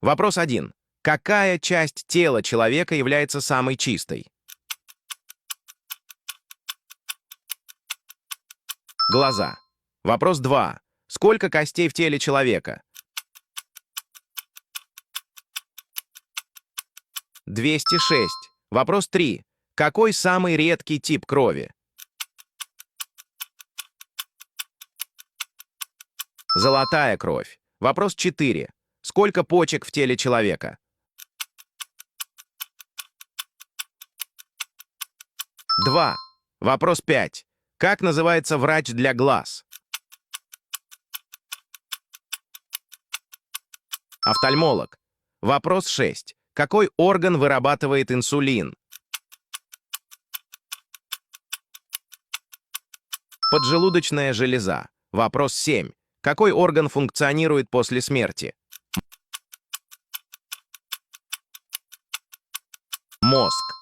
Вопрос 1. Какая часть тела человека является самой чистой? Глаза. Вопрос 2. Сколько костей в теле человека? 206. Вопрос 3. Какой самый редкий тип крови? Золотая кровь. Вопрос 4. Сколько почек в теле человека? 2. Вопрос 5. Как называется врач для глаз? Офтальмолог. Вопрос 6. Какой орган вырабатывает инсулин? Поджелудочная железа. Вопрос 7. Какой орган функционирует после смерти? Мозг.